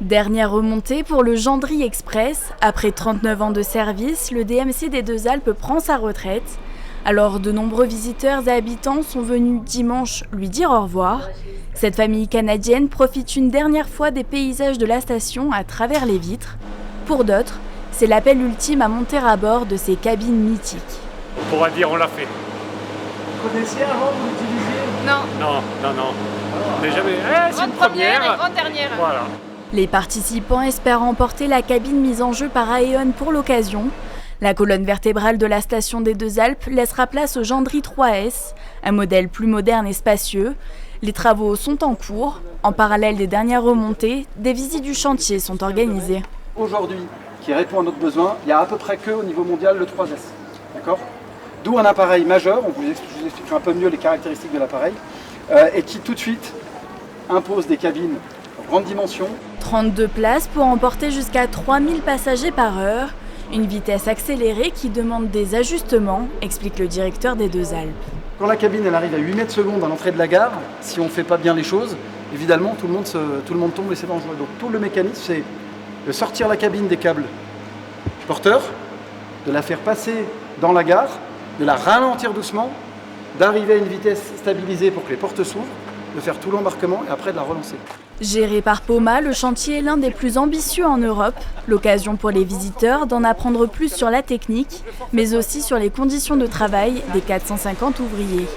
Dernière remontée pour le Gendry Express. Après 39 ans de service, le DMC des Deux Alpes prend sa retraite. Alors de nombreux visiteurs et habitants sont venus dimanche lui dire au revoir. Cette famille canadienne profite une dernière fois des paysages de la station à travers les vitres. Pour d'autres, c'est l'appel ultime à monter à bord de ces cabines mythiques. On pourra dire on l'a fait. Vous connaissiez avant, vous l'utilisiez? Non. On n'est jamais... c'est une première et grande dernière. Voilà. Les participants espèrent remporter la cabine mise en jeu par Aeon pour l'occasion. La colonne vertébrale de la station des Deux Alpes laissera place au Gendry 3S, un modèle plus moderne et spacieux. Les travaux sont en cours. En parallèle des dernières remontées, des visites du chantier sont organisées. Aujourd'hui, qui répond à notre besoin, il n'y a à peu près que au niveau mondial le 3S. D'accord ? D'où un appareil majeur, je vous expliquerai un peu mieux les caractéristiques de l'appareil, et qui tout de suite impose des cabines de grande dimension. 32 places pour emporter jusqu'à 3000 passagers par heure. Une vitesse accélérée qui demande des ajustements, explique le directeur des Deux Alpes. Quand la cabine elle arrive à 8 mètres secondes à l'entrée de la gare, si on ne fait pas bien les choses, évidemment tout le monde tombe et c'est dangereux. Donc tout le mécanisme c'est de sortir la cabine des câbles porteurs, de la faire passer dans la gare, de la ralentir doucement, d'arriver à une vitesse stabilisée pour que les portes s'ouvrent, de faire tout l'embarquement et après de la relancer. Géré par Poma, le chantier est l'un des plus ambitieux en Europe. L'occasion pour les visiteurs d'en apprendre plus sur la technique, mais aussi sur les conditions de travail des 450 ouvriers.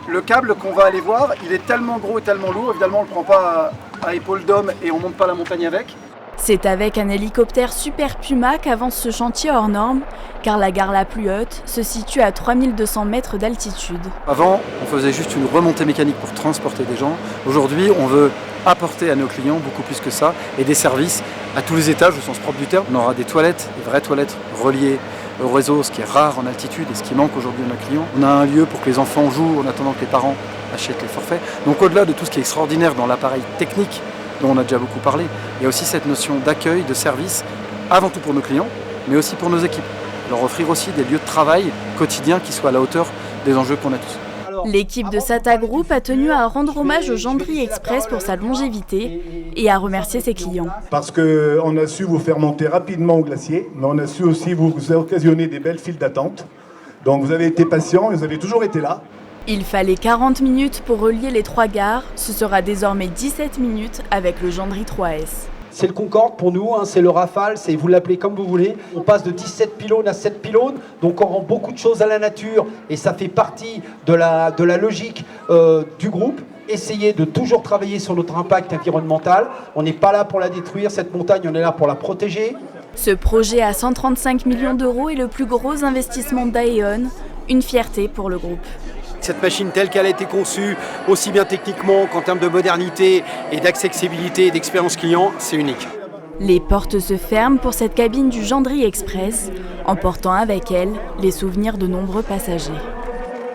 Le câble qu'on va aller voir, il est tellement gros et tellement lourd, évidemment on ne le prend pas à épaule d'homme et on ne monte pas la montagne avec. C'est avec un hélicoptère Super Puma qu'avance ce chantier hors norme, car la gare la plus haute se situe à 3200 mètres d'altitude. Avant, on faisait juste une remontée mécanique pour transporter des gens. Aujourd'hui, on veut apporter à nos clients beaucoup plus que ça et des services à tous les étages au sens propre du terme. On aura des toilettes, des vraies toilettes reliées au réseau, ce qui est rare en altitude et ce qui manque aujourd'hui à nos clients. On a un lieu pour que les enfants jouent en attendant que les parents achètent les forfaits. Donc au-delà de tout ce qui est extraordinaire dans l'appareil technique, dont on a déjà beaucoup parlé, il y a aussi cette notion d'accueil, de service, avant tout pour nos clients, mais aussi pour nos équipes. Leur offrir aussi des lieux de travail quotidiens qui soient à la hauteur des enjeux qu'on a tous. L'équipe de Sata Group a tenu à rendre hommage au Gendry Express pour sa longévité et à remercier ses clients. Parce qu'on a su vous faire monter rapidement au glacier, mais on a su aussi vous occasionner des belles files d'attente. Donc vous avez été patient et vous avez toujours été là. Il fallait 40 minutes pour relier les trois gares. Ce sera désormais 17 minutes avec le Gendry 3S. C'est le Concorde pour nous, c'est le Rafale, vous l'appelez comme vous voulez. On passe de 17 pylônes à 7 pylônes, donc on rend beaucoup de choses à la nature et ça fait partie de la logique du groupe. Essayer de toujours travailler sur notre impact environnemental. On n'est pas là pour la détruire, cette montagne, on est là pour la protéger. Ce projet à 135 millions d'euros est le plus gros investissement d'Aeon, une fierté pour le groupe. Cette machine telle qu'elle a été conçue, aussi bien techniquement qu'en termes de modernité et d'accessibilité et d'expérience client, c'est unique. Les portes se ferment pour cette cabine du Gendry Express, emportant avec elle les souvenirs de nombreux passagers.